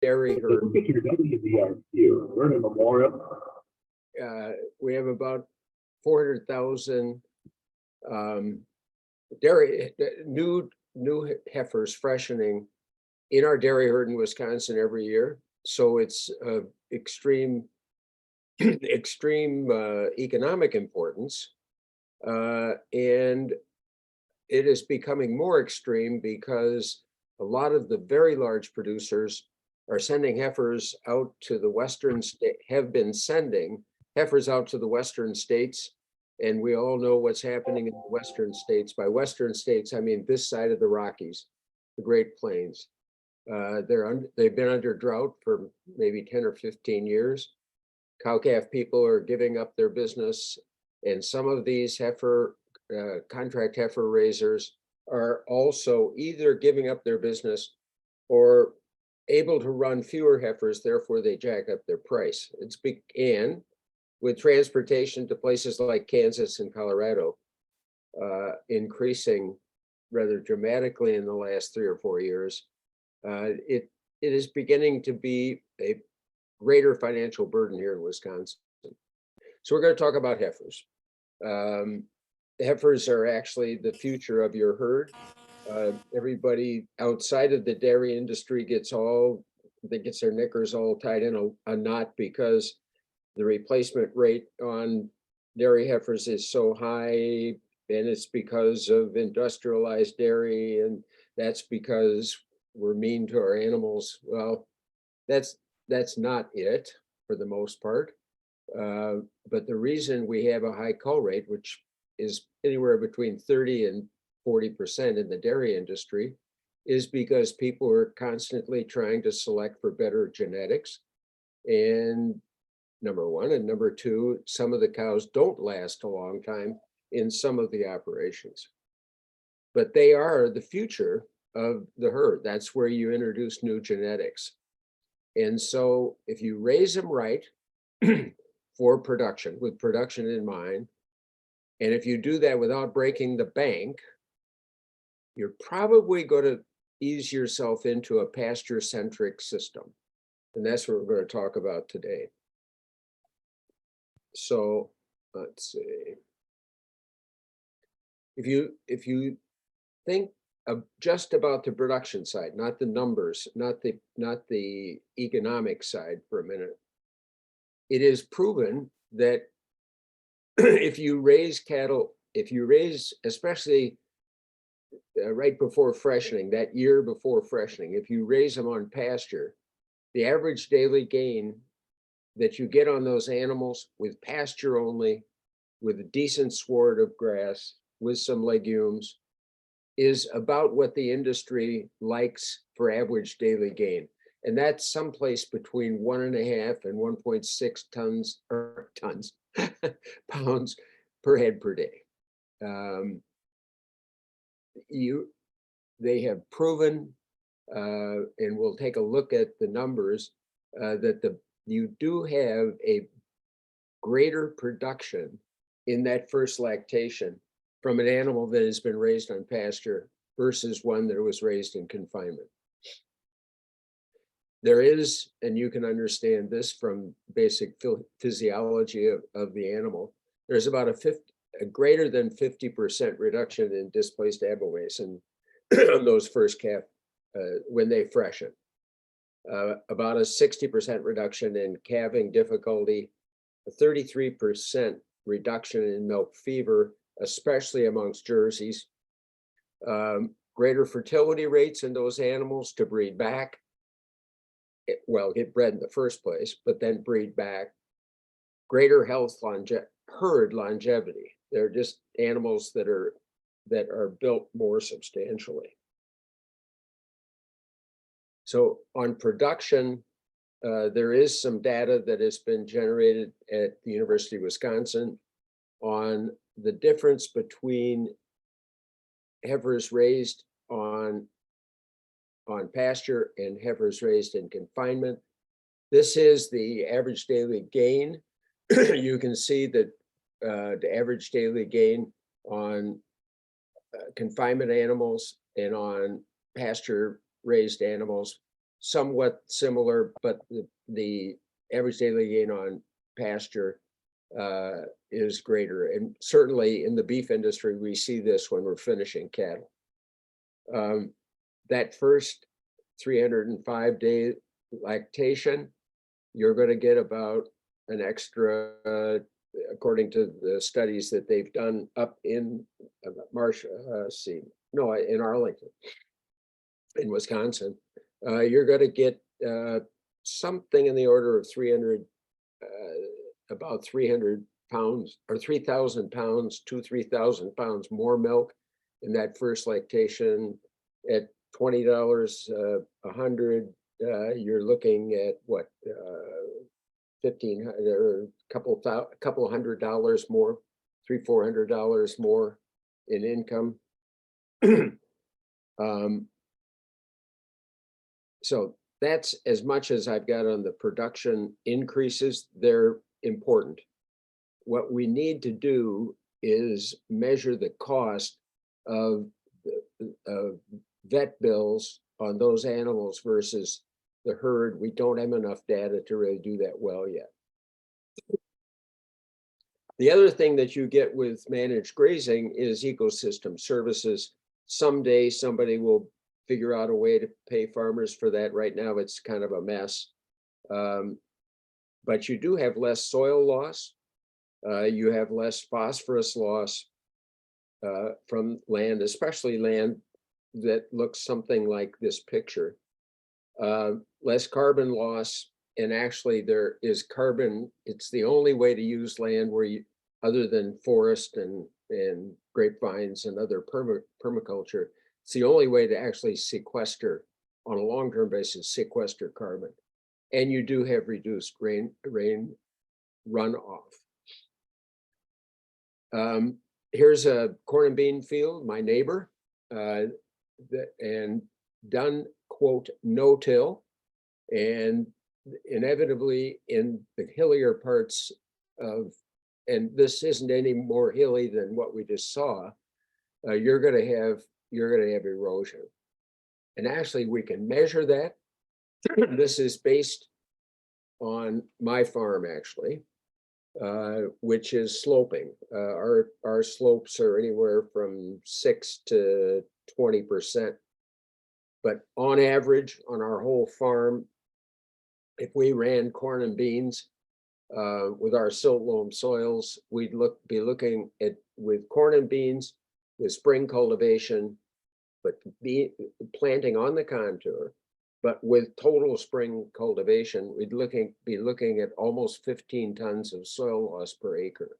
dairy herd. Look at your WVRQ. We're in Memorial. We have about 400,000 dairy new heifers freshening in our dairy herd in Wisconsin every year. So it's extreme economic importance, and it is becoming more extreme because a lot of the very large producers are sending heifers out to the western state, have been sending heifers out to the western states. And we all know what's happening in the western states. By western states, I mean this side of the Rockies, the Great Plains. They've been under drought for maybe 10 or 15 years. Cow-calf people are giving up their business, and some of these contract heifer raisers are also either giving up their business or able to run fewer heifers, therefore they jack up their price. It's began with transportation to places like Kansas and Colorado increasing rather dramatically in the last 3 or 4 years. It is beginning to be a greater financial burden here in Wisconsin. So we're going to talk about heifers. Heifers are actually the future of your herd. Everybody outside of the dairy industry gets their knickers all tied in a knot because the replacement rate on dairy heifers is so high, and it's because of industrialized dairy, and that's because we're mean to our animals. Well, that's not it for the most part. But the reason we have a high cull rate, which is anywhere between 30 and 40% in the dairy industry, is because people are constantly trying to select for better genetics. And number one, and number two, some of the cows don't last a long time in some of the operations. But they are the future of the herd. That's where you introduce new genetics. And so if you raise them right for production, with production in mind, and if you do that without breaking the bank, you're probably going to ease yourself into a pasture-centric system. And that's what we're going to talk about today. So let's see. If you think of just about the production side, not the numbers, not the economic side for a minute, it is proven that if you raise cattle, especially right before freshening, that year before freshening, if you raise them on pasture, the average daily gain that you get on those animals with pasture only, with a decent sward of grass, with some legumes, is about what the industry likes for average daily gain. And that's someplace between 1.5 and 1.6 pounds per head per day. They have proven, and we'll take a look at the numbers, that you do have a greater production in that first lactation from an animal that has been raised on pasture versus one that was raised in confinement. There is, and you can understand this from basic physiology of the animal, there's about a greater than 50% reduction in displaced abomasum on those first calf when they freshen. About a 60% reduction in calving difficulty, a 33% reduction in milk fever, especially amongst Jerseys, greater fertility rates in those animals to breed back, get bred in the first place, but then breed back, greater herd longevity. They're just animals that are built more substantially. So on production, there is some data that has been generated at the University of Wisconsin on the difference between heifers raised on pasture and heifers raised in confinement. This is the average daily gain. You can see that the average daily gain on confinement animals and on pasture raised animals somewhat similar, but the average daily gain on pasture is greater. And certainly in the beef industry, we see this when we're finishing cattle. That first 305-day lactation, you're going to get about an extra, according to the studies that they've done up in Marsh, in Arlington, in Wisconsin, you're going to get something in the order of 300, about 300 pounds or 3,000 pounds, 3,000 pounds more milk in that first lactation. At $20 a hundred, you're looking at what, 1,500 or a couple $100 more, $300-400 more in income. So that's as much as I've got on the production increases. They're important. What we need to do is measure the cost of vet bills on those animals versus the herd. We don't have enough data to really do that well yet. The other thing that you get with managed grazing is ecosystem services. Someday somebody will figure out a way to pay farmers for that. Right now it's kind of a mess. But you do have less soil loss. You have less phosphorus loss from land, especially land that looks something like this picture. Less carbon loss, and actually there is carbon. It's the only way to use land where you, other than forest and grapevines and other permaculture, it's the only way to actually sequester, on a long-term basis, sequester carbon. And you do have reduced rain runoff. Here's a corn and bean field, my neighbor, and done, quote, no-till. And inevitably in the hillier parts of, and this isn't any more hilly than what we just saw, you're going to have erosion. And actually we can measure that. This is based on my farm, actually, which is sloping. Our slopes are anywhere from 6 to 20%. But on average, on our whole farm, if we ran corn and beans with our silt loam soils, we'd be looking at, with corn and beans, with spring cultivation, but planting on the contour, but with total spring cultivation, we'd be looking at almost 15 tons of soil loss per acre.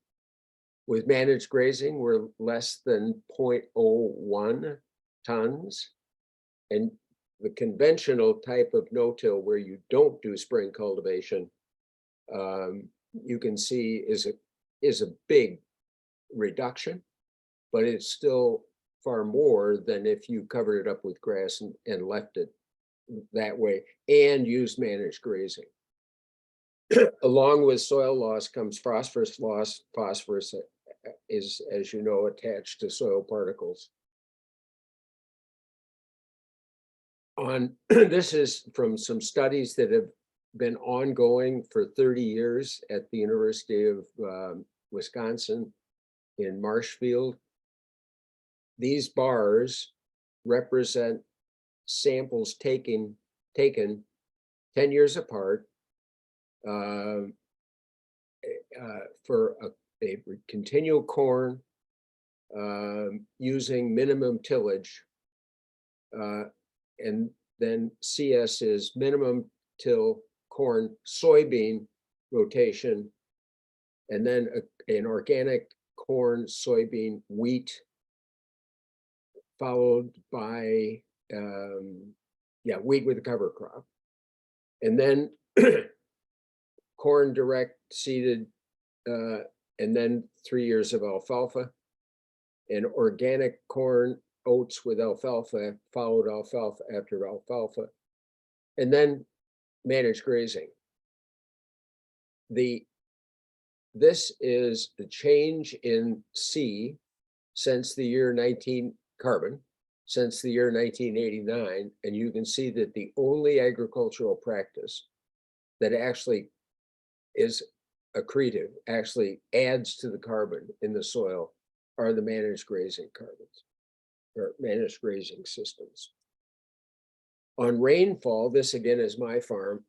With managed grazing, we're less than 0.01 tons. And the conventional type of no-till, where you don't do spring cultivation, you can see is a big reduction, but it's still far more than if you covered it up with grass and left it that way and used managed grazing. Along with soil loss comes phosphorus loss. Phosphorus is, as you know, attached to soil particles. This is from some studies that have been ongoing for 30 years at the University of Wisconsin in Marshfield. These bars represent samples taken 10 years apart for a continual corn using minimum tillage, and then CS is minimum till corn soybean rotation, and then an organic corn soybean wheat, followed by wheat with a cover crop, and then corn direct seeded, and then 3 years of alfalfa, and organic corn oats with alfalfa, followed alfalfa after alfalfa, and then managed grazing. This is the change in C since the year 19 carbon since the year 1989, and you can see that the only agricultural practice that actually is accretive, actually adds to the carbon in the soil, are the managed grazing carbons or managed grazing systems. On rainfall, this again is my farm,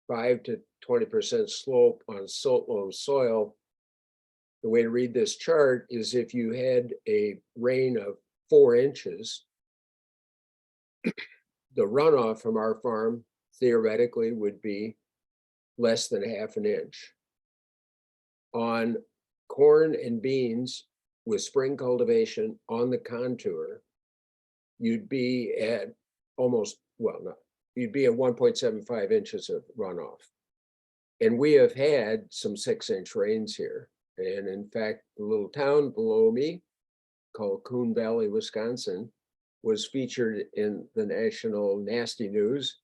5 to 20% slope on silt loam soil. The way to read this chart is if you had a rain of 4 inches, the runoff from our farm theoretically would be less than ½ an inch. On corn and beans with spring cultivation on the contour, you'd be at almost, well, no, you'd be at 1.75 inches of runoff. And we have had some 6-inch rains here. And in fact, the little town below me called Coon Valley, Wisconsin, was featured in the national nasty news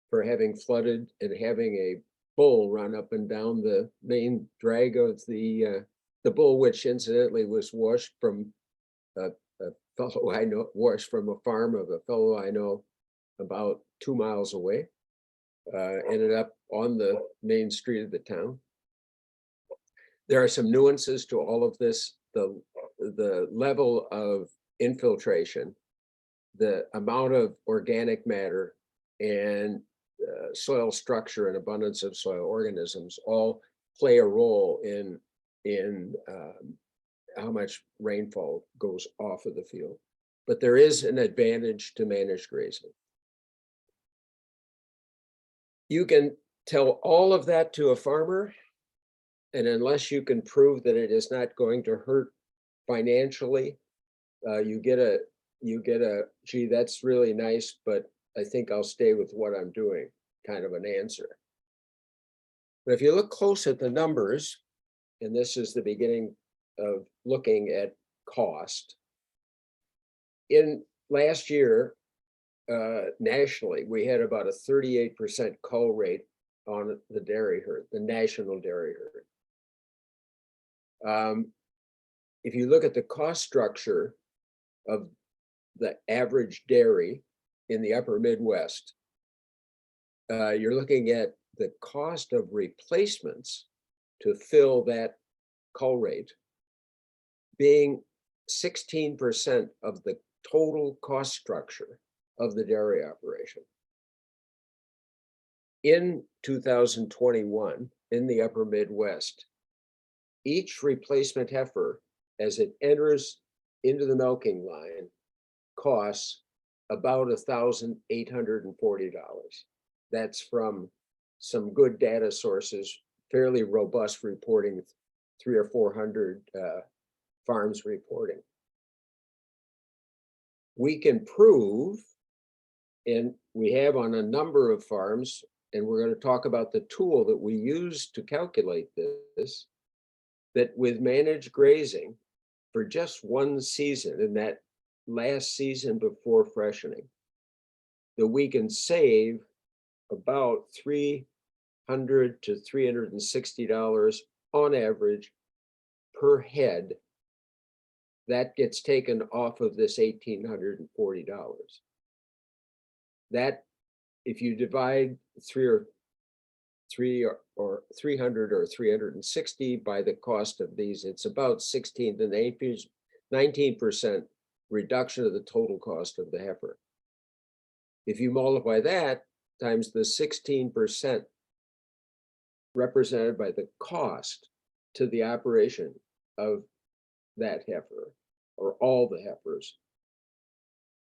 for having flooded and having a bull run up and down the main drag of the bull, which incidentally was washed from a fellow I know, washed from a farm of a fellow I know about 2 miles away, ended up on the main street of the town. There are some nuances to all of this. The level of infiltration, the amount of organic matter, and soil structure and abundance of soil organisms all play a role in how much rainfall goes off of the field. But there is an advantage to managed grazing. You can tell all of that to a farmer, and unless you can prove that it is not going to hurt financially, you get a, gee, that's really nice, but I think I'll stay with what I'm doing kind of an answer. But if you look close at the numbers, and this is the beginning of looking at cost, in last year, nationally, we had about a 38% cull rate on the dairy herd, the national dairy herd. If you look at the cost structure of the average dairy in the upper Midwest, you're looking at the cost of replacements to fill that cull rate being 16% of the total cost structure of the dairy operation. In 2021, in the upper Midwest, each replacement heifer, as it enters into the milking line, costs about $1,840. That's from some good data sources, fairly robust reporting, 300 or 400 farms reporting. We can prove, and we have on a number of farms, and we're going to talk about the tool that we use to calculate this, that with managed grazing for just one season, in that last season before freshening, that we can save about $300 to $360 on average per head. That gets taken off of this $1,840. That, if you divide 300 or 360 by the cost of these, it's about 16 to 19% reduction of the total cost of the heifer. If you multiply that times the 16% represented by the cost to the operation of that heifer or all the heifers,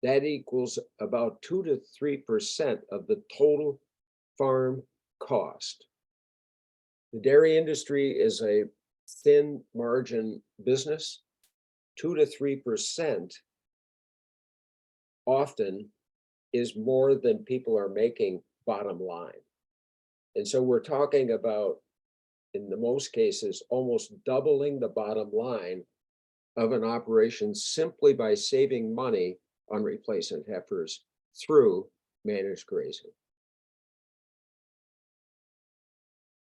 that equals about 2 to 3% of the total farm cost. The dairy industry is a thin margin business. 2 to 3% often is more than people are making bottom line. And so we're talking about, in the most cases, almost doubling the bottom line of an operation simply by saving money on replacement heifers through managed grazing.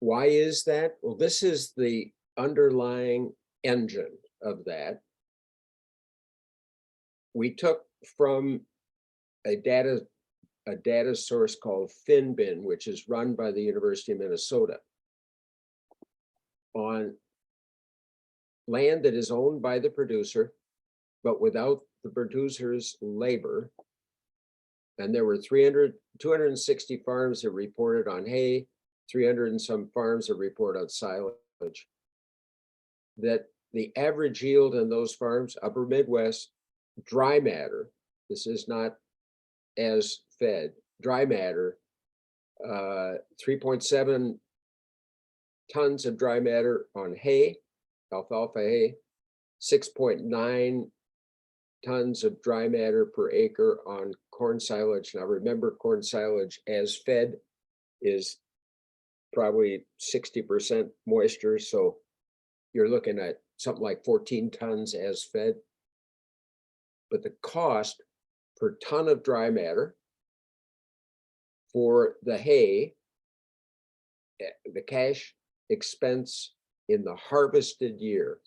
Why is that? Well, this is the underlying engine of that. we took from a data source called FinBin, which is run by the University of Minnesota, on land that is owned by the producer, but without the producer's labor. And there were 260 farms that reported on hay, 300 and some farms that report on silage. That the average yield in those farms, upper Midwest, dry matter, this is not as fed, dry matter, 3.7 tons of dry matter on hay, alfalfa hay, 6.9 tons of dry matter per acre on corn silage. Now remember, corn silage as fed is probably 60% moisture, so you're looking at something like 14 tons as fed. But the cost per ton of dry matter for the hay, the cash expense in the harvested year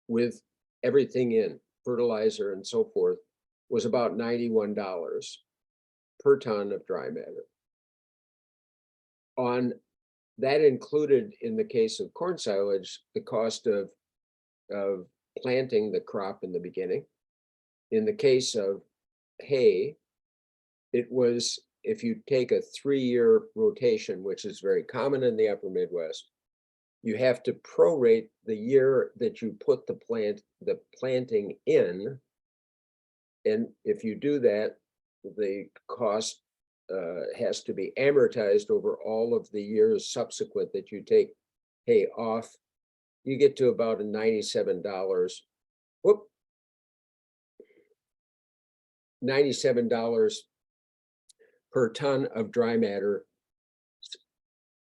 with everything in, fertilizer and so forth, was about $91 per ton of dry matter. On that included, in the case of corn silage, the cost of planting the crop in the beginning. In the case of hay, it was, if you take a 3-year rotation, which is very common in the upper Midwest, you have to prorate the year that you put the planting in. And if you do that, the cost has to be amortized over all of the years subsequent that you take hay off. You get to about a $97. $97 per ton of dry matter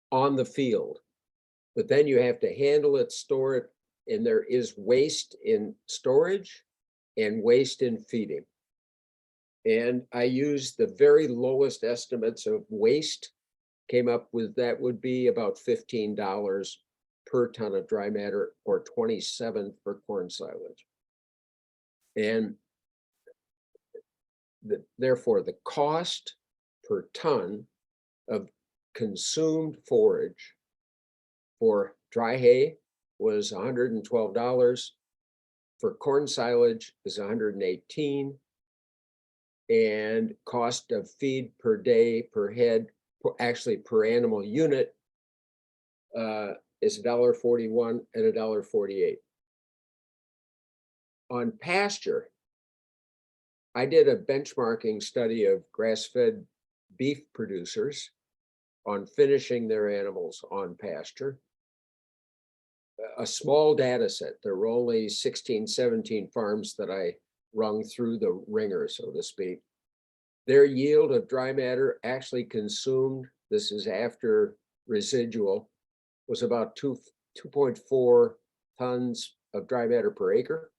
on the field. But then you have to handle it, store it, and there is waste in storage and waste in feeding. And I used the very lowest estimates of waste, came up with that would be about $15 per ton of dry matter, or 27 for corn silage. And therefore, the cost per ton of consumed forage for dry hay was $112. For corn silage is $118. And cost of feed per day, per head, actually per animal unit, is $1.41 and $1.48. On pasture, I did a benchmarking study of grass-fed beef producers on finishing their animals on pasture. A small data set. There were only 16, 17 farms that I rung through the ringer, so to speak. Their yield of dry matter actually consumed, this is after residual, was about 2.4 tons of dry matter per acre,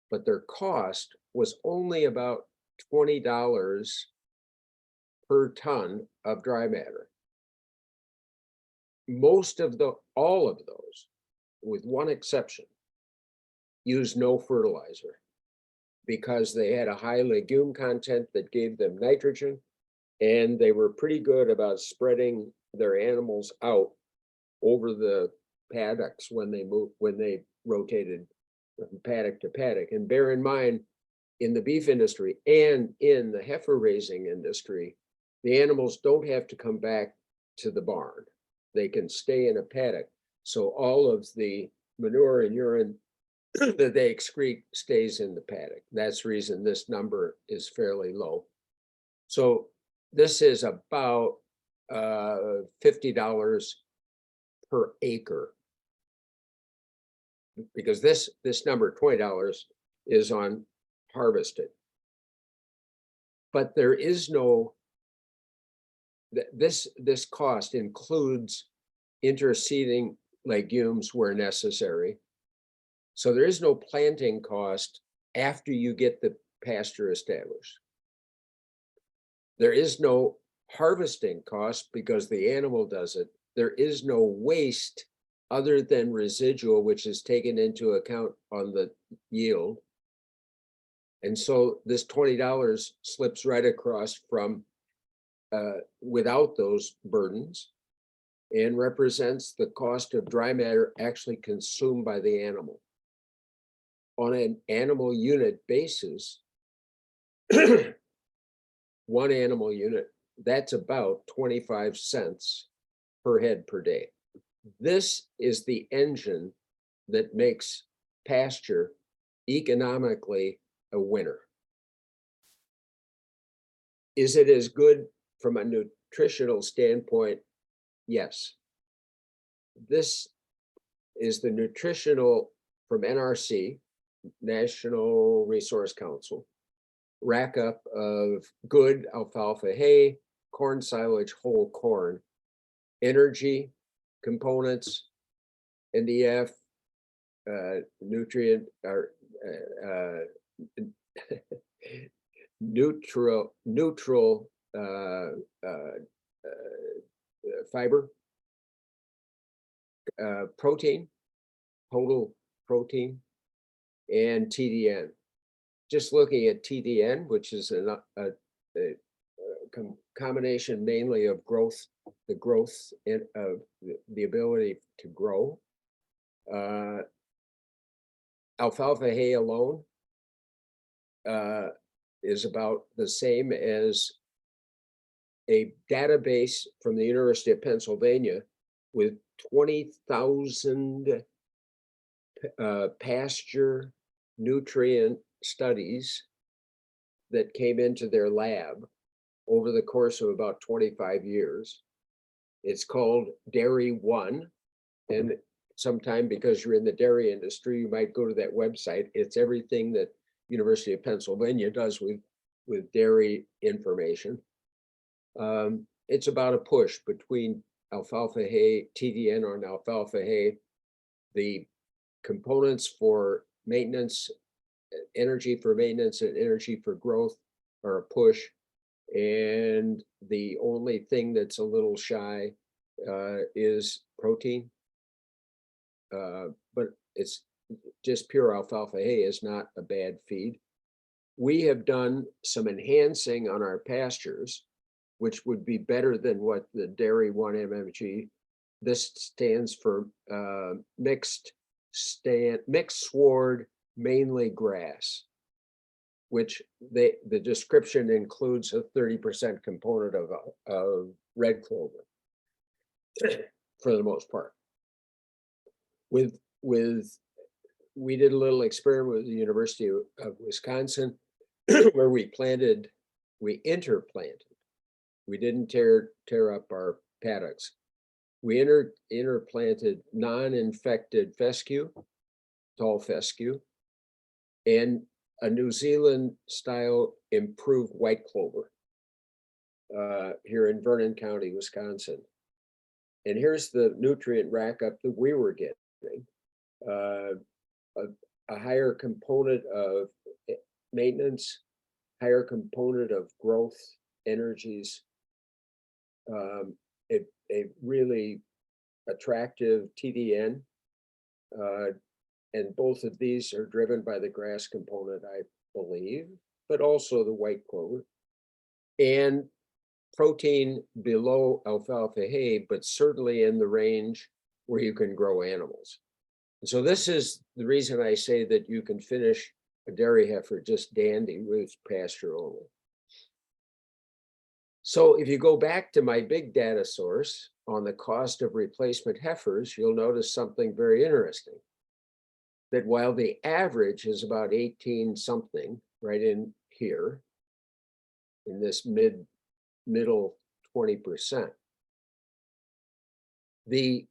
but their cost was only about $20 per ton of dry matter. All of those, with one exception, use no fertilizer because they had a high legume content that gave them nitrogen, and they were pretty good about spreading their animals out over the paddocks when they rotated from paddock to paddock. And bear in mind, in the beef industry and in the heifer raising industry, the animals don't have to come back to the barn. They can stay in a paddock. So all of the manure and urine that they excrete stays in the paddock. That's the reason this number is fairly low. So this is about $50 per acre, because this number, $20, is on harvested. But there is no, this cost includes interseeding legumes where necessary. So there is no planting cost after you get the pasture established. There is no harvesting cost because the animal does it. There is no waste other than residual, which is taken into account on the yield. And so this $20 slips right across from without those burdens and represents the cost of dry matter actually consumed by the animal. On an animal unit basis, one animal unit, that's about 25 cents per head per day. This is the engine that makes pasture economically a winner. Is it as good from a nutritional standpoint? Yes. This is the nutritional from NRC, National Resource Council, rack up of good alfalfa hay, corn silage, whole corn, energy components, NDF, nutrient or neutral fiber, protein, total protein, and TDN. Just looking at TDN, which is a combination mainly of growth, the growth and of the ability to grow. Alfalfa hay alone is about the same as a database from the University of Pennsylvania with 20,000 pasture nutrient studies that came into their lab over the course of about 25 years. It's called Dairy One. And sometime because you're in the dairy industry, you might go to that website. It's everything that University of Pennsylvania does with dairy information. It's about a push between alfalfa hay, TDN on alfalfa hay, the components for maintenance, energy for maintenance and energy for growth are a push. And the only thing that's a little shy is protein. But it's just pure alfalfa hay is not a bad feed. We have done some enhancing on our pastures, which would be better than what the Dairy One MMG. This stands for mixed sward, mainly grass, which the description includes a 30% component of red clover for the most part. We did a little experiment with the University of Wisconsin where we interplanted. We didn't tear up our paddocks. We interplanted non-infected fescue, tall fescue, and a New Zealand style improved white clover here in Vernon County, Wisconsin. And here's the nutrient rack up that we were getting. A higher component of maintenance, higher component of growth energies, a really attractive TDN, and both of these are driven by the grass component, I believe, but also the white clover, and protein below alfalfa hay, but certainly in the range where you can grow animals. And so this is the reason I say that you can finish a dairy heifer just dandy with pasture only. So if you go back to my big data source on the cost of replacement heifers, you'll notice something very interesting. That while the average is about 18 something right in here, in this middle 20%, the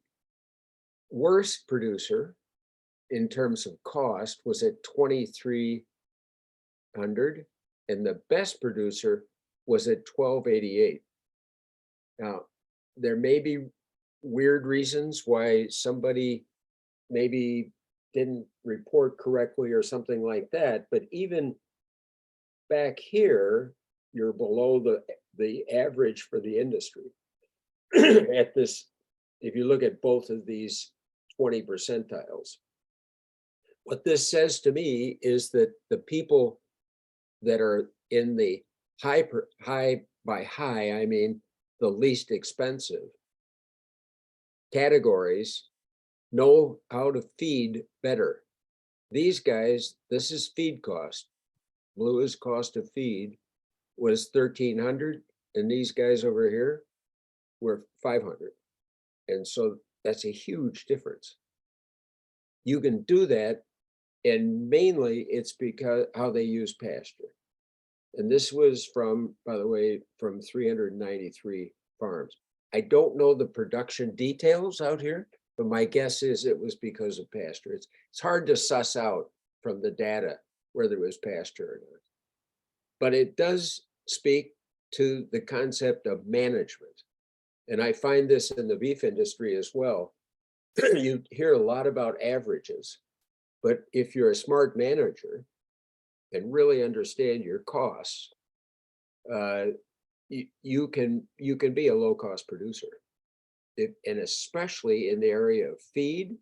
worst producer in terms of cost was at 2,300, and the best producer was at 1,288. Now, there may be weird reasons why somebody maybe didn't report correctly or something like that, but even back here, you're below the average for the industry. At this, if you look at both of these 20 percentiles. What this says to me is that the people that are in the high by high, I mean the least expensive categories, know how to feed better. These guys, this is feed cost. Blue is cost of feed was 1,300, and these guys over here were 500. And so that's a huge difference. You can do that, and mainly it's because how they use pasture. And this was from, by the way, from 393 farms. I don't know the production details out here, but my guess is it was because of pasture. It's hard to suss out from the data whether it was pasture or not. But it does speak to the concept of management. And I find this in the beef industry as well. You hear a lot about averages, but if you're a smart manager and really understand your costs, you can be a low-cost producer. And especially in the area of feed,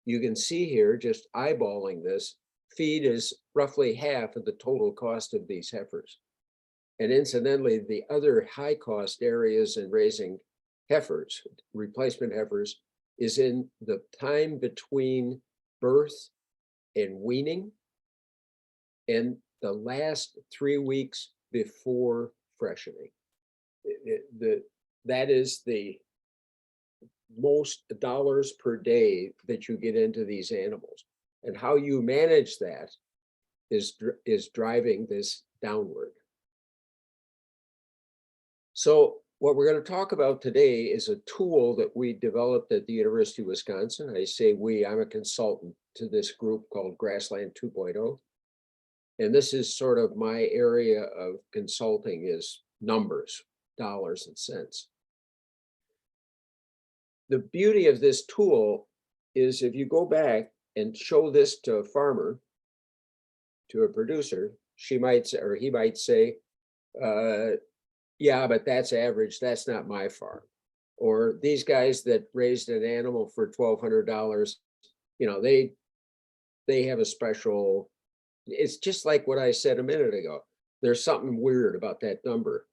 you can see here, just eyeballing this, feed is roughly half of the total cost of these heifers. And incidentally, the other high-cost areas in raising heifers, replacement heifers, is in the time between birth and weaning and the last 3 weeks before freshening. That is the most dollars per day that you get into these animals. And how you manage that is driving this downward. So what we're going to talk about today is a tool that we developed at the University of Wisconsin. I say we, I'm a consultant to this group called Grassland 2.0. And this is sort of my area of consulting, is numbers, dollars and cents. The beauty of this tool is if you go back and show this to a farmer, to a producer, she might say, or he might say, yeah, but that's average. That's not my farm. Or these guys that raised an animal for $1,200, you know, they have a special. It's just like what I said a minute ago. There's something weird about that number.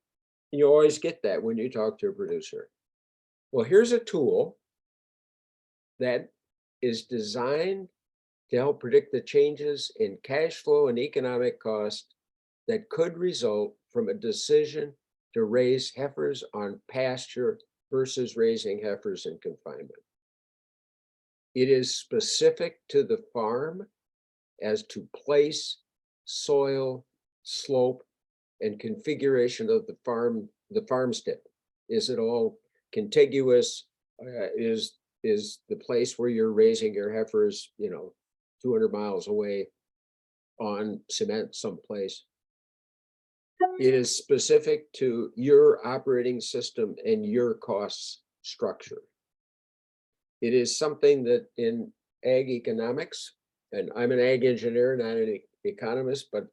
You always get that when you talk to a producer. Well, here's a tool that is designed to help predict the changes in cash flow and economic cost that could result from a decision to raise heifers on pasture versus raising heifers in confinement. It is specific to the farm as to place, soil, slope, and configuration of the farmstead. Is it all contiguous? Is the place where you're raising your heifers, 200 miles away on cement someplace? It is specific to your operating system and your cost structure. It is something that in ag economics, and I'm an ag engineer, not an economist, but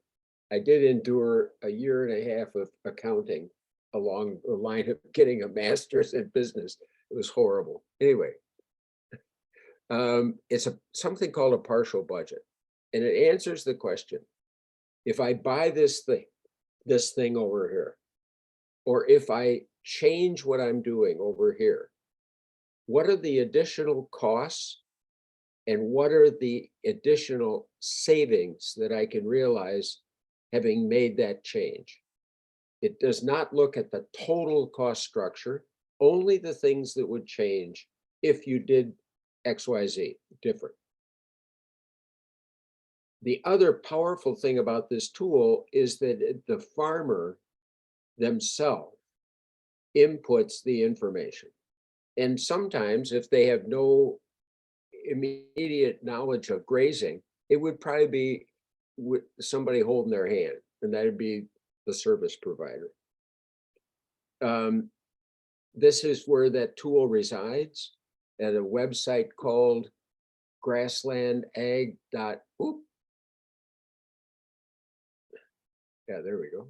I did endure a year and a half of accounting along the line of getting a master's in business. It was horrible. Anyway, it's something called a partial budget, and it answers the question: if I buy this thing over here, or if I change what I'm doing over here, what are the additional costs and what are the additional savings that I can realize having made that change? It does not look at the total cost structure, only the things that would change if you did XYZ different. The other powerful thing about this tool is that the farmer themselves inputs the information. And sometimes if they have no immediate knowledge of grazing, it would probably be with somebody holding their hand, and that'd be the service provider. This is where that tool resides at a website called grasslandag. Yeah, there we go.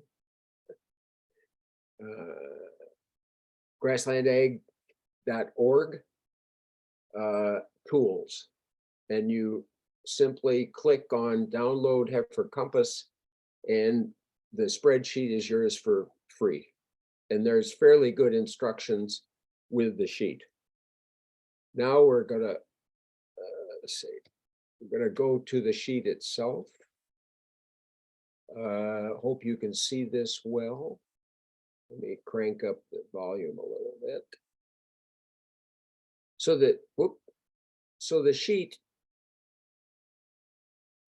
Grasslandag.org tools. And you simply click on download Heifer Compass, and the spreadsheet is yours for free. And there's fairly good instructions with the sheet. Now we're gonna, let's see, we're gonna go to the sheet itself. Hope you can see this well. Let me crank up the volume a little bit. So that, so the sheet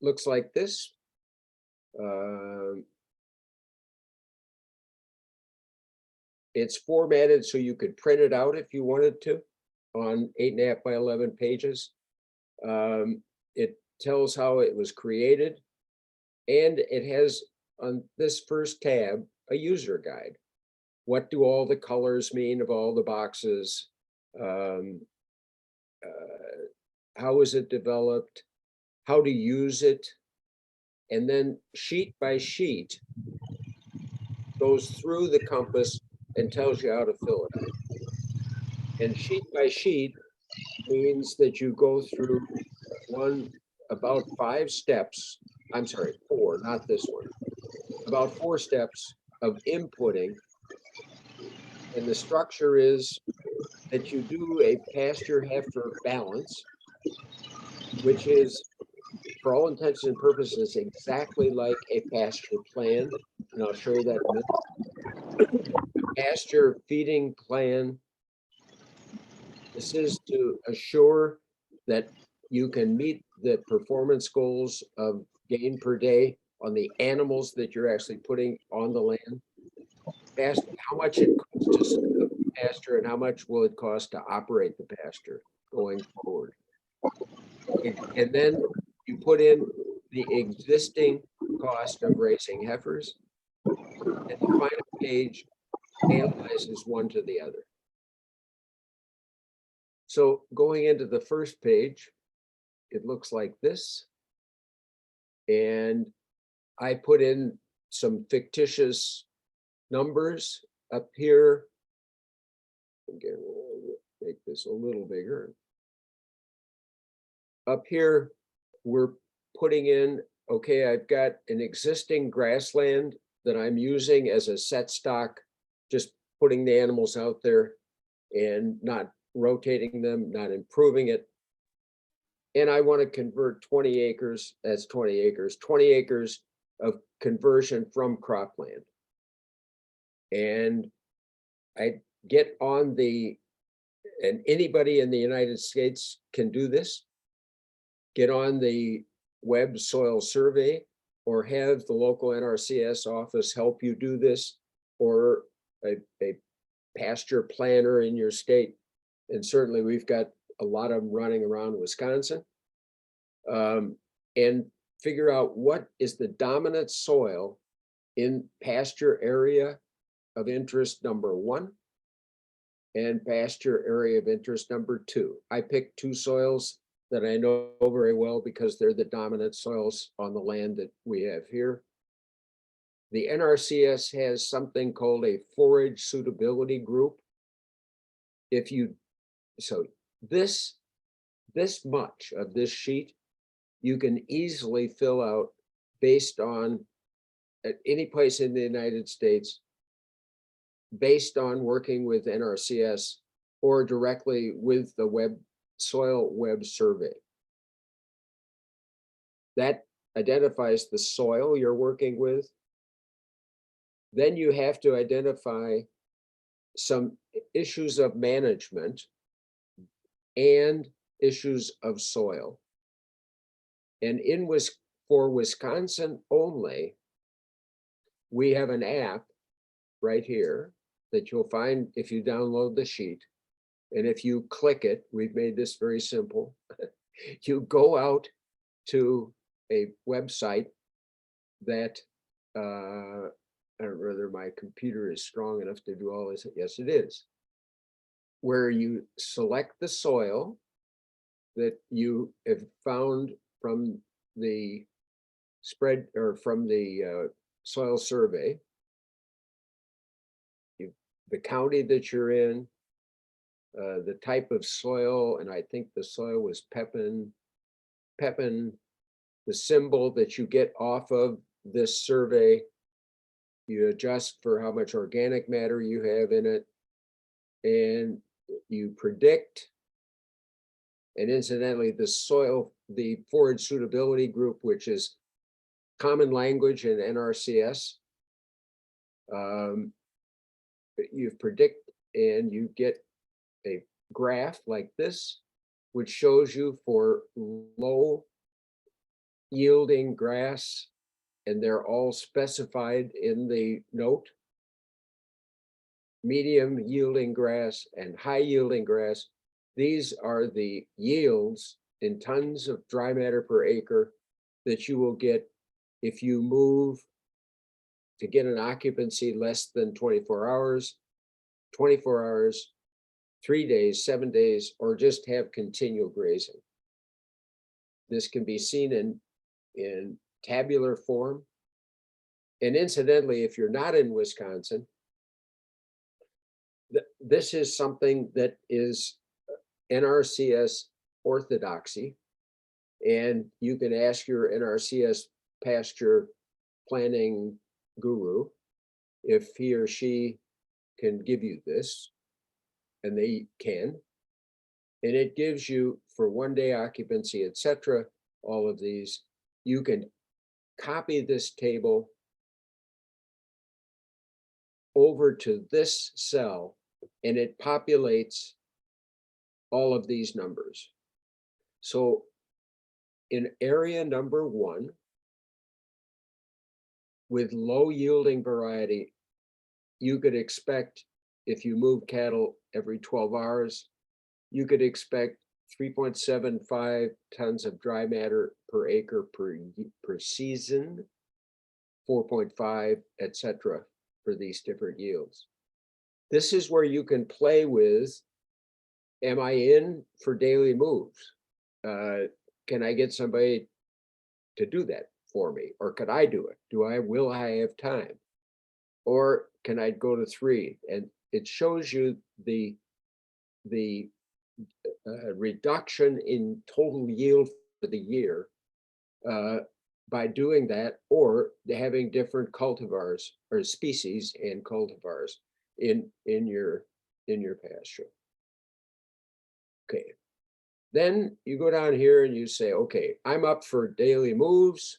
looks like this. It's formatted so you could print it out if you wanted to on 8.5 by 11 pages. It tells how it was created, and it has on this first tab a user guide. What do all the colors mean of all the boxes? How is it developed? How to use it? And then sheet by sheet goes through the compass and tells you how to fill it out. And sheet by sheet means that you go through about 5 steps. I'm sorry, 4, not this one. About 4 steps of inputting. And the structure is that you do a pasture heifer balance, which is, for all intents and purposes, exactly like a pasture plan. And I'll show you that in a minute. Pasture feeding plan. This is to assure that you can meet the performance goals of gain per day on the animals that you're actually putting on the land. How much it costs to set up the pasture and how much will it cost to operate the pasture going forward. And then you put in the existing cost of raising heifers, and the final page analyzes one to the other. So going into the first page, it looks like this. And I put in some fictitious numbers up here. Again, we'll make this a little bigger. Up here, we're putting in, okay, I've got an existing grassland that I'm using as a set stock, just putting the animals out there and not rotating them, not improving it. And I want to convert 20 acres, that's 20 acres, 20 acres of conversion from cropland. And I get on the, and anybody in the United States can do this, get on the web soil survey or have the local NRCS office help you do this, or a pasture planner in your state. And certainly we've got a lot of them running around Wisconsin, and figure out what is the dominant soil in pasture area of interest number 1 and pasture area of interest number 2. I picked 2 soils that I know very well because they're the dominant soils on the land that we have here. The NRCS has something called a forage suitability group. So this much of this sheet, you can easily fill out based on, at any place in the United States, based on working with NRCS or directly with the soil web survey. That identifies the soil you're working with. Then you have to identify some issues of management and issues of soil. And for Wisconsin only, we have an app right here that you'll find if you download the sheet. And if you click it, we've made this very simple. You go out to a website that, I don't know whether my computer is strong enough to do all this. Yes, it is. Where you select the soil that you have found from the spread or from the soil survey, the county that you're in, the type of soil, and I think the soil was Pepin, the symbol that you get off of this survey, You adjust for how much organic matter you have in it, and you predict. And incidentally, the forage suitability group, which is common language in NRCS, you predict and you get a graph like this, which shows you for low yielding grass, and they're all specified in the note, medium yielding grass and high yielding grass. These are the yields in tons of dry matter per acre that you will get if you move to get an occupancy less than 24 hours, 24 hours, 3 days, 7 days, or just have continual grazing. This can be seen in tabular form. And incidentally, if you're not in Wisconsin, this is something that is NRCS orthodoxy. And you can ask your NRCS pasture planning guru if he or she can give you this, and they can. And it gives you for 1 day occupancy, etc., all of these. You can copy this table over to this cell, and it populates all of these numbers. So in area number 1, with low yielding variety, you could expect, if you move cattle every 12 hours, you could expect 3.75 tons of dry matter per acre per season, 4.5, etc., for these different yields. This is where you can play with, am I in for daily moves? Can I get somebody to do that for me? Or could I do it? Will I have time? Or can I go to 3? And it shows you the reduction in total yield for the year by doing that, or having different cultivars or species and cultivars in your pasture. Okay, then you go down here and you say, okay, I'm up for daily moves,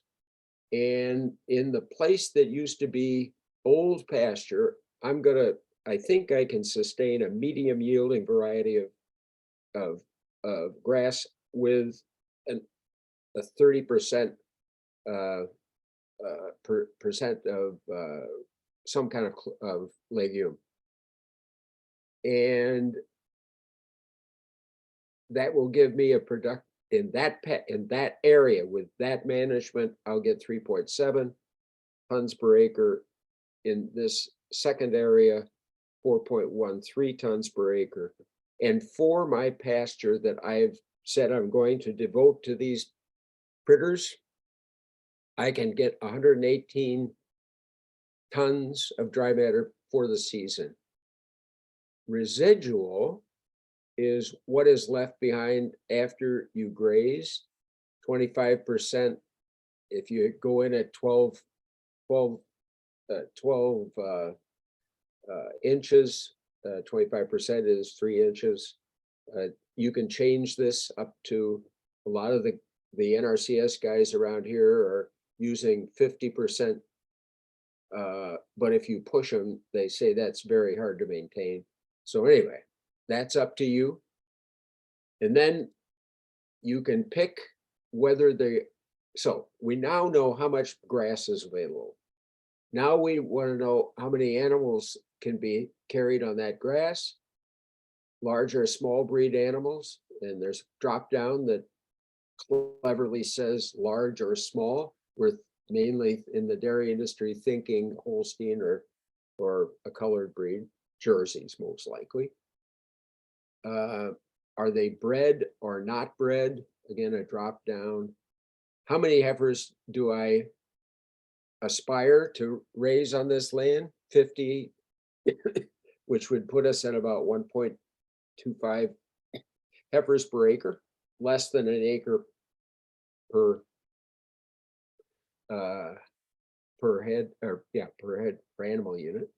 and in the place that used to be old pasture, I think I can sustain a medium yielding variety of grass with a 30% percent of some kind of legume, and that will give me a product in that area. With that management, I'll get 3.7 tons per acre. In this second area, 4.13 tons per acre. And for my pasture that I've said I'm going to devote to these critters, I can get 118 tons of dry matter for the season. Residual is what is left behind after you graze. 25%, if you go in at 12 inches, 25% is 3 inches. You can change this up to, a lot of the NRCS guys around here are using 50%. But if you push them, they say that's very hard to maintain. So anyway, that's up to you. And then you can pick whether so we now know how much grass is available. Now we want to know how many animals can be carried on that grass, large or small breed animals. And there's drop down that cleverly says large or small. We're mainly in the dairy industry thinking Holstein or a colored breed, Jerseys most likely. Are they bred or not bred? Again, a drop down. How many heifers do I aspire to raise on this land? 50, which would put us at about 1.25 heifers per acre, less than an acre per per head, or yeah, per head per animal unit.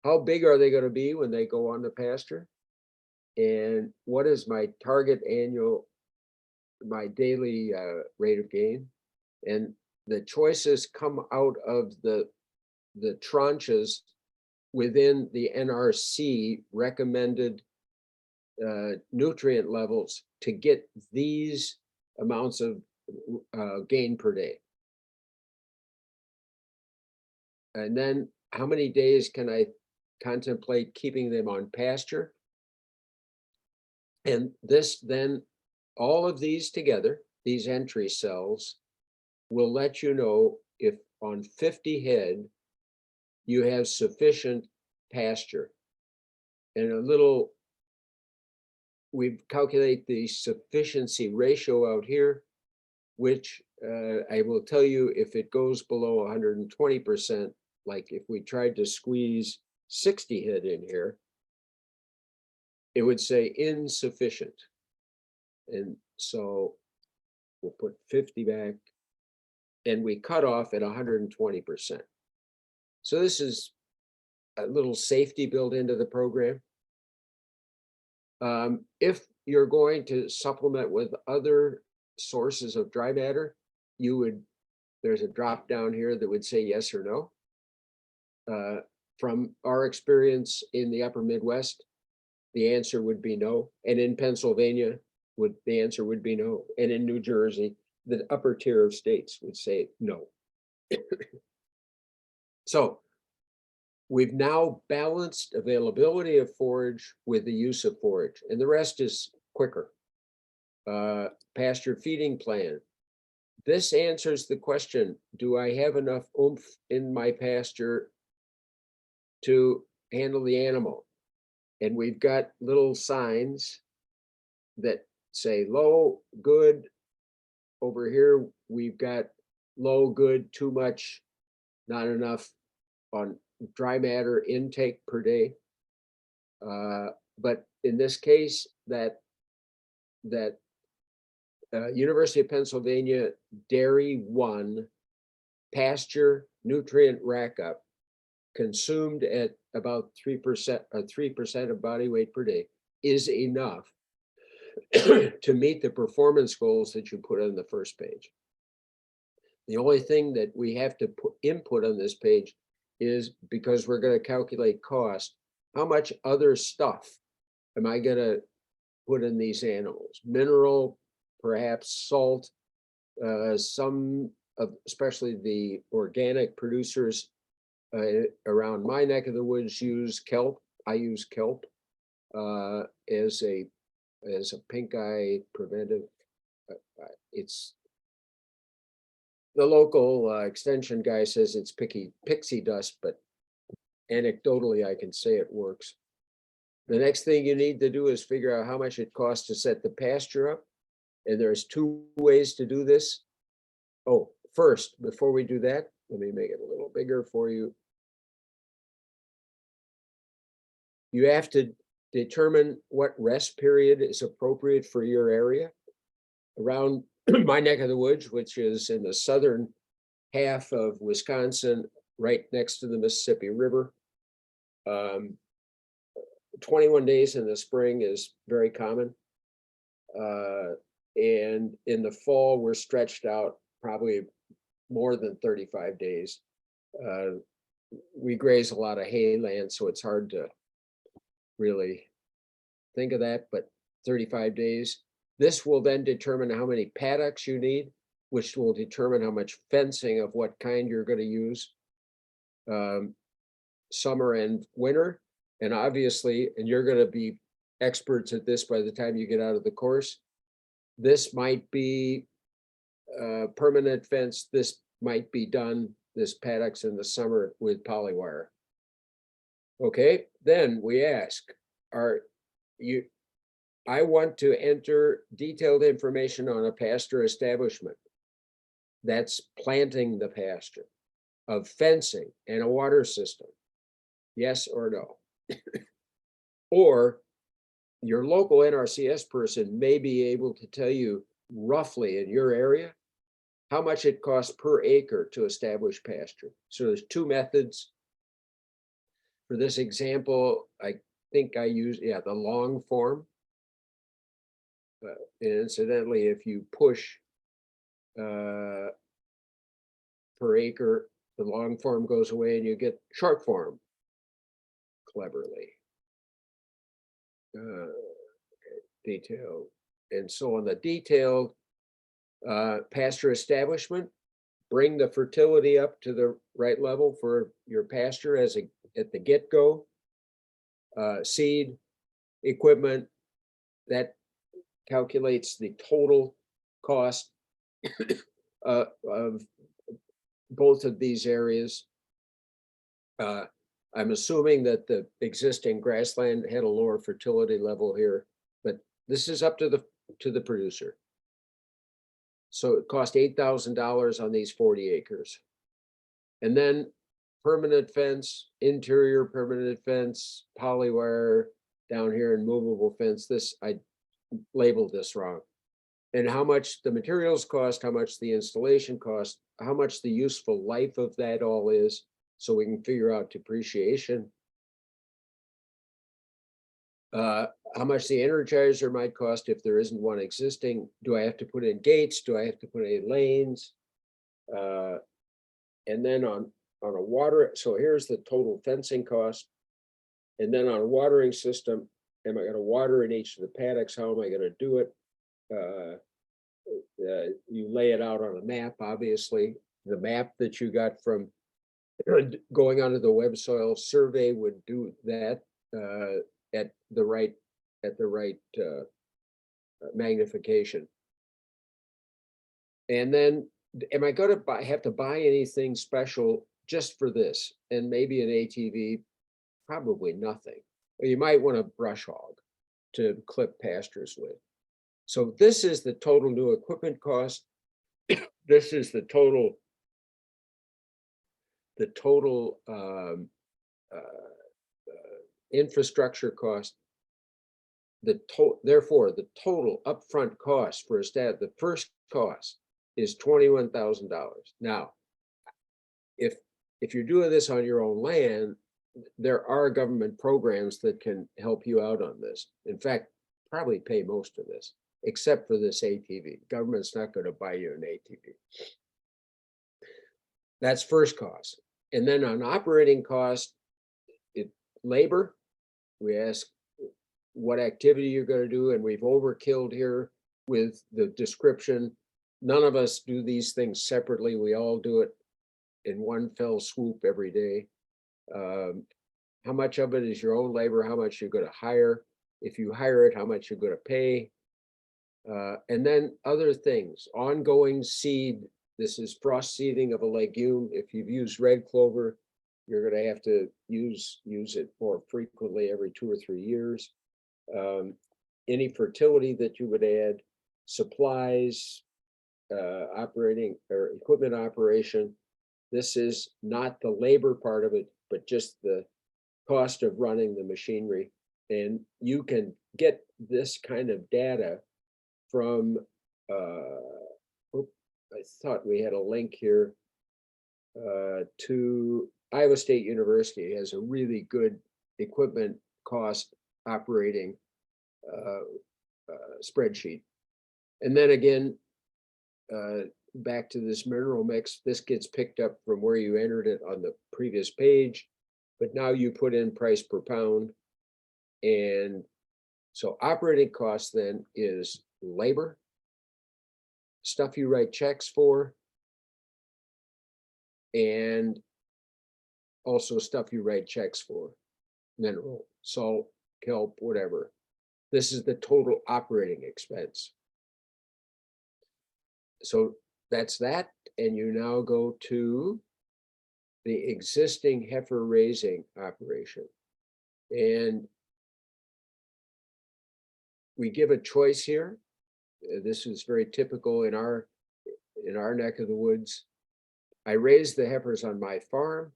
How big are they going to be when they go on the pasture? And what is my target annual, my daily rate of gain? And the choices come out of the tranches within the NRC recommended nutrient levels to get these amounts of gain per day. And then how many days can I contemplate keeping them on pasture? And this then, all of these together, these entry cells, will let you know if on 50 head, you have sufficient pasture. And a little, we calculate the sufficiency ratio out here, which I will tell you if it goes below 120%, like if we tried to squeeze 60 head in here, it would say insufficient. And so we'll put 50 back and we cut off at 120%. So this is a little safety built into the program. If you're going to supplement with other sources of dry matter, you would, there's a drop down here that would say yes or no. From our experience in the upper Midwest, the answer would be no. And in Pennsylvania, the answer would be no. And in New Jersey, the upper tier of states would say no. So we've now balanced availability of forage with the use of forage, and the rest is quicker. Pasture feeding plan. This answers the question, do I have enough oomph in my pasture to handle the animal? And we've got little signs that say low, good. Over here, we've got low, good, too much, not enough on dry matter intake per day. But in this case, that University of Pennsylvania Dairy 1 pasture nutrient rack up consumed at about 3% of body weight per day is enough to meet the performance goals that you put on the first page. The only thing that we have to input on this page is, because we're going to calculate cost, how much other stuff am I going to put in these animals? Mineral, perhaps salt, some of, especially the organic producers around my neck of the woods use kelp. I use kelp as a pink eye preventive. It's the local extension guy says it's pixie dust, but anecdotally I can say it works. The next thing you need to do is figure out how much it costs to set the pasture up. And there's 2 ways to do this. Oh, first, before we do that, let me make it a little bigger for you. You have to determine what rest period is appropriate for your area. Around my neck of the woods, which is in the southern half of Wisconsin, right next to the Mississippi River. 21 days in the spring is very common. And in the fall, we're stretched out probably more than 35 days. We graze a lot of hay land, so it's hard to really think of that, but 35 days. This will then determine how many paddocks you need, which will determine how much fencing of what kind you're going to use, summer and winter. And obviously, and you're going to be experts at this by the time you get out of the course, this might be permanent fence. This might be done, this paddocks in the summer with polywire. Okay, then we ask, I want to enter detailed information on a pasture establishment. That's planting the pasture, of fencing and a water system. Yes or no? Or your local NRCS person may be able to tell you roughly in your area how much it costs per acre to establish pasture. So there's two methods. For this example, I think I use, yeah, the long form. Incidentally, if you push per acre, the long form goes away and you get short form, cleverly. Detailed. And so on the detailed pasture establishment, bring the fertility up to the right level for your pasture at the get-go. Seed, equipment, that calculates the total cost of both of these areas. I'm assuming that the existing grassland had a lower fertility level here, but this is up to the producer. So it cost $8,000 on these 40 acres. And then permanent fence, interior permanent fence, polywire down here, and movable fence. This, I labeled this wrong. And how much the materials cost, how much the installation cost, how much the useful life of that all is, so we can figure out depreciation. How much the energizer might cost if there isn't one existing. Do I have to put in gates? Do I have to put in lanes? And then on a water, so here's the total fencing cost. And then on a watering system, am I going to water in each of the paddocks? How am I going to do it? You lay it out on a map, obviously. The map that you got from going onto the web soil survey would do that at the right magnification. And then, am I going to have to buy anything special just for this? And maybe an ATV, probably nothing. You might want a brush hog to clip pastures with. So this is the total new equipment cost. This is the total infrastructure cost. Therefore, the total upfront cost for the first cost is $21,000. Now, if you're doing this on your own land, there are government programs that can help you out on this. In fact, probably pay most of this, except for this ATV. Government's not going to buy you an ATV. That's first cost. And then on operating cost, labor, we ask what activity you're going to do, and we've overkilled here with the description. None of us do these things separately. We all do it in one fell swoop every day. How much of it is your own labor? How much you're going to hire? If you hire it, how much you're going to pay? And then other things, ongoing seed. This is frost seeding of a legume. If you've used red clover, you're going to have to use it more frequently, every 2 or 3 years. Any fertility that you would add, supplies, operating or equipment operation. This is not the labor part of it, but just the cost of running the machinery. And you can get this kind of data from, I thought we had a link here to Iowa State University. It has a really good equipment cost operating spreadsheet. And then again, back to this mineral mix, this gets picked up from where you entered it on the previous page, but now you put in price per pound. And so operating cost then is labor, stuff you write checks for, and also stuff you write checks for, mineral, salt, kelp, whatever. This is the total operating expense. So that's that. And you now go to the existing heifer raising operation. And we give a choice here. This is very typical in our neck of the woods. I raise the heifers on my farm.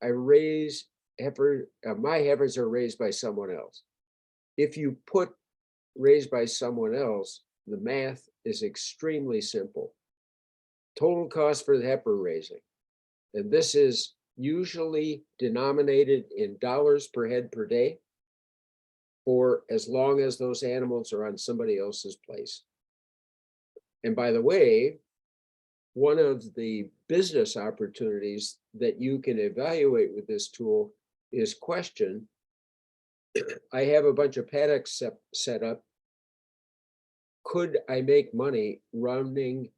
I raise my heifers are raised by someone else. If you put raised by someone else, the math is extremely simple. total cost for the heifer raising. And this is usually denominated in dollars per head per day for as long as those animals are on somebody else's place. And by the way, one of the business opportunities that you can evaluate with this tool is question, I have a bunch of paddocks set up. Could I make money running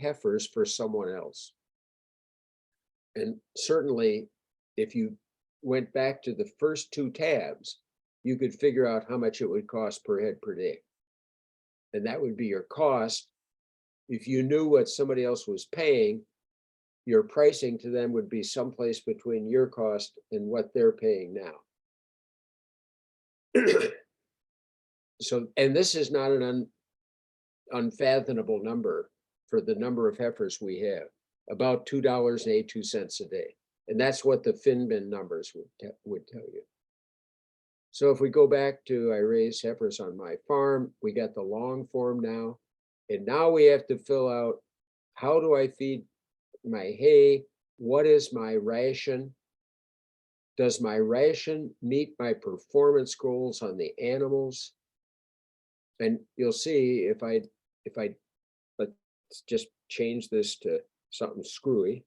heifers for someone else? And certainly, if you went back to the first two tabs, you could figure out how much it would cost per head per day. And that would be your cost. If you knew what somebody else was paying, your pricing to them would be someplace between your cost and what they're paying now. So, and this is not an unfathomable number for the number of heifers we have, about $2.82 a day. And that's what the Finbin numbers would tell you. So if we go back to I raise heifers on my farm, we got the long form now. And now we have to fill out, how do I feed my hay? What is my ration? Does my ration meet my performance goals on the animals? And you'll see if I let's just change this to something screwy.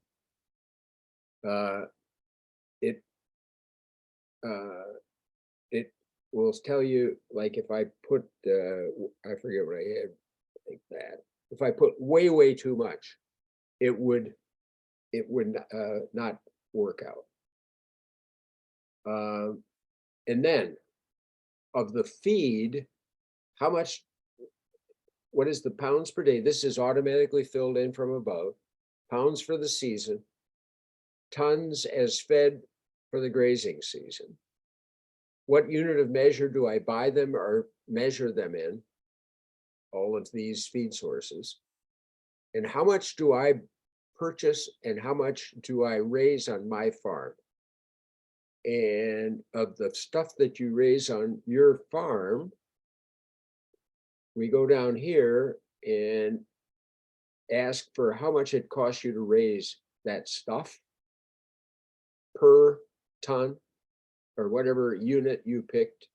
It will tell you, like if I put, I forget what I had, like that. If I put way too much, it would not work out. And then of the feed, how much, what is the pounds per day? This is automatically filled in from above. Pounds for the season, tons as fed for the grazing season. What unit of measure do I buy them or measure them in? All of these feed sources. And how much do I purchase and how much do I raise on my farm? And of the stuff that you raise on your farm, we go down here and ask for how much it costs you to raise that stuff per ton or whatever unit you picked.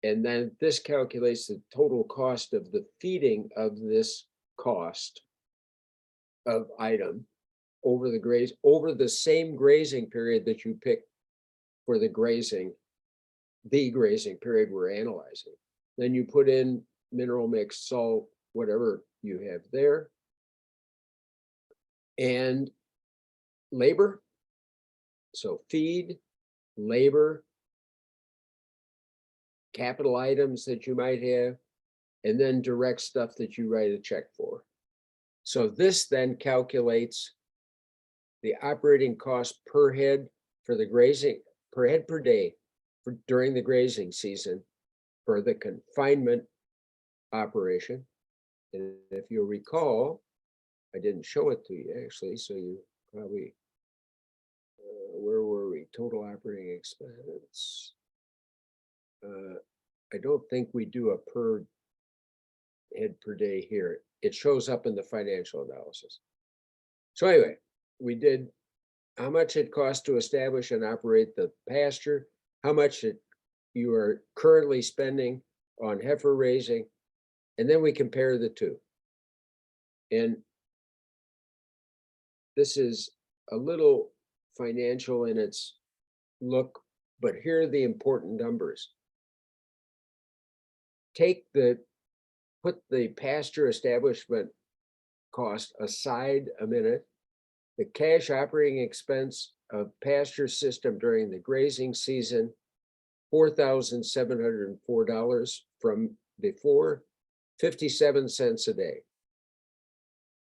And then this calculates the total cost of the feeding of this cost of item over the same grazing period that you picked for the grazing period we're analyzing. Then you put in mineral mix, salt, whatever you have there. And labor. So feed, labor, capital items that you might have, and then direct stuff that you write a check for. So this then calculates the operating cost per head for the grazing, per head per day during the grazing season for the confinement operation. And if you'll recall, I didn't show it to you actually, so you probably, where were we? Total operating expense. I don't think we do a per head per day here. It shows up in the financial analysis. So anyway, we did how much it costs to establish and operate the pasture, how much you are currently spending on heifer raising, and then we compare the two. And this is a little financial in its look, but here are the important numbers. Put the pasture establishment cost aside a minute. The cash operating expense of pasture system during the grazing season, $4,704 from before, 57 cents a day.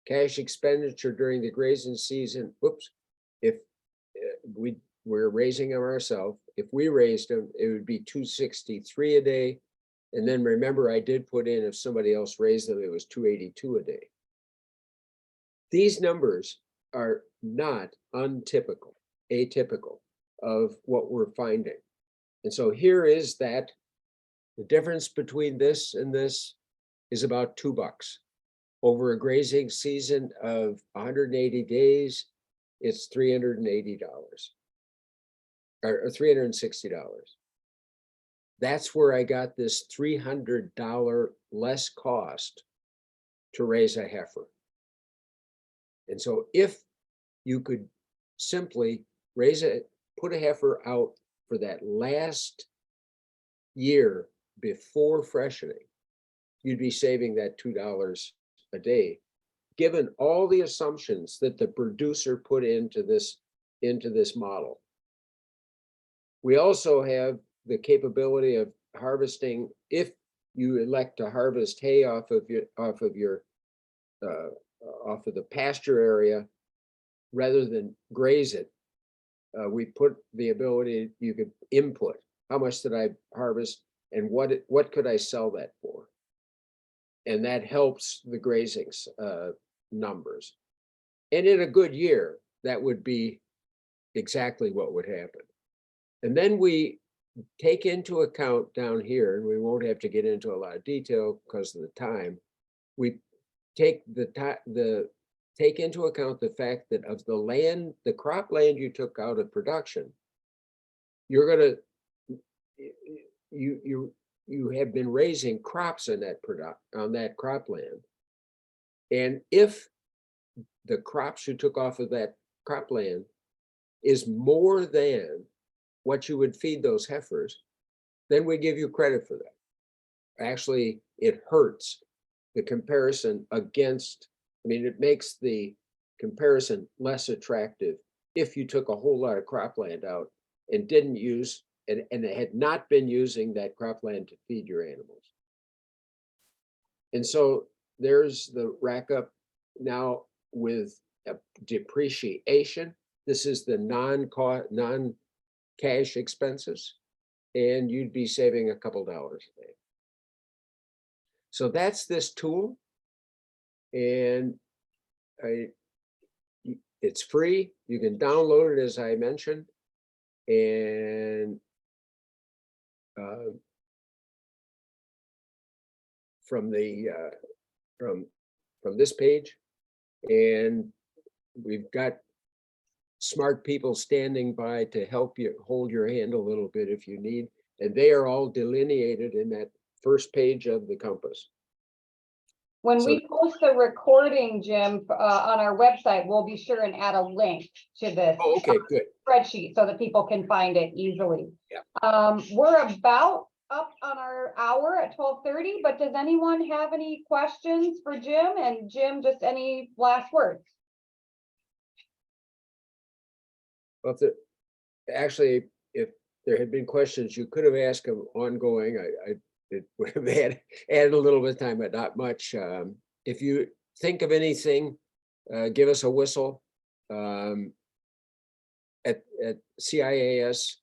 Cash expenditure during the grazing season, whoops, if we're raising them ourselves, if we raised them, it would be $263 a day. And then remember, I did put in if somebody else raised them, it was $282 a day. These numbers are not atypical of what we're finding. And so here is that the difference between this and this is about $2. over a grazing season of 180 days, it's $380 or $360. That's where I got this $300 less cost to raise a heifer. And so if you could simply put a heifer out for that last year before freshening, you'd be saving that $2 a day, given all the assumptions that the producer put into this model. We also have the capability of harvesting, if you elect to harvest hay off of the pasture area rather than graze it. We put the ability, you could input how much did I harvest and what could I sell that for, and that helps the grazing numbers. And in a good year, that would be exactly what would happen. And then we take into account down here, and we won't have to get into a lot of detail because of the time. We take take into account the fact that of the land, the crop land you took out of production, you're gonna you have been raising crops in that on that cropland, and if the crops you took off of that cropland is more than what you would feed those heifers, then we give you credit for that. Actually, it hurts the comparison against, I mean, it makes the comparison less attractive if you took a whole lot of cropland out and didn't use, and it had not been using that cropland to feed your animals. And so there's the rack up now with a depreciation. This is the non-cash expenses, and you'd be saving a couple dollars a day. So that's this tool, and it's free. You can download it, as I mentioned, and from this page, and we've got smart people standing by to help you hold your hand a little bit if you need, and they are all delineated in that first page of the compass. When we post the recording, Jim, on our website, we'll be sure and add a link to this okay, good. spreadsheet so that people can find it easily. Yeah. We're about up on our hour at 12:30, but does anyone have any questions for Jim? And Jim, just any last words? Well, actually, if there had been questions, you could have asked them ongoing. It would have added a little bit of time, but not much. If you think of anything, give us a whistle at CIAS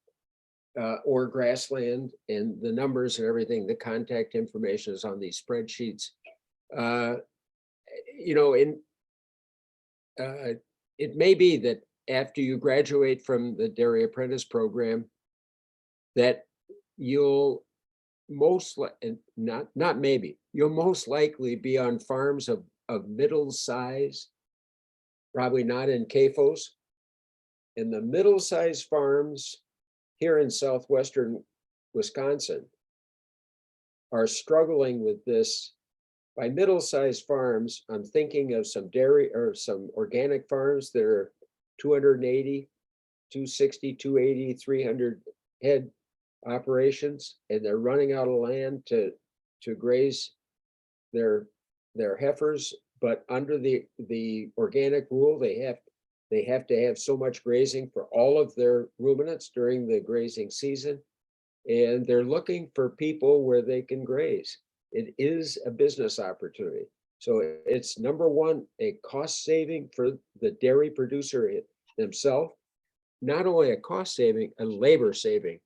or Grassland, and the numbers and everything, the contact information is on these spreadsheets. You know, it may be that after you graduate from the Dairy Apprentice Program, that you'll you'll most likely be on farms of middle size, probably not in CAFOs. And the middle size farms here in southwestern Wisconsin are struggling with this. By middle size farms, I'm thinking of some dairy or some organic farms that are 280, 260, 280, 300 head operations, and they're running out of land to graze their heifers. But under the organic rule, they have to have so much grazing for all of their ruminants during the grazing season, and they're looking for people where they can graze. It is a business opportunity. So it's number one, a cost saving for the dairy producer themselves. Not only a cost saving, a labor saving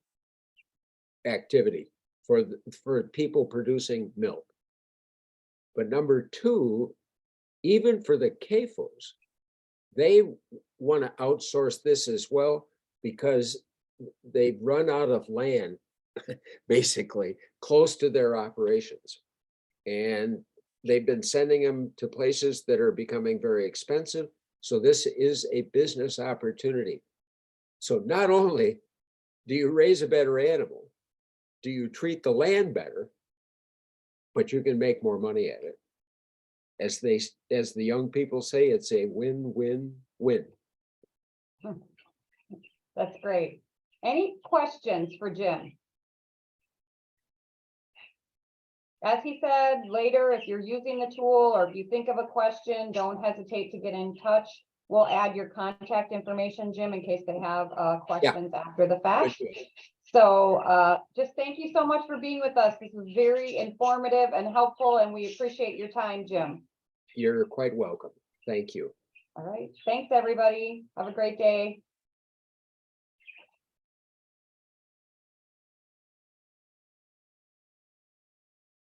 activity for people producing milk. But number two, even for the CAFOs, they want to outsource this as well, because they've run out of land basically close to their operations, and they've been sending them to places that are becoming very expensive. So this is a business opportunity. So not only do you raise a better animal, do you treat the land better, but you can make more money at it. As the young people say, it's a win-win-win. That's great. Any questions for Jim? As he said, later, if you're using the tool or if you think of a question, don't hesitate to get in touch. We'll add your contact information, Jim, in case they have questions after the fact. So just thank you so much for being with us. This was very informative and helpful, and we appreciate your time, Jim. You're quite welcome. Thank you. All right. Thanks, everybody. Have a great day.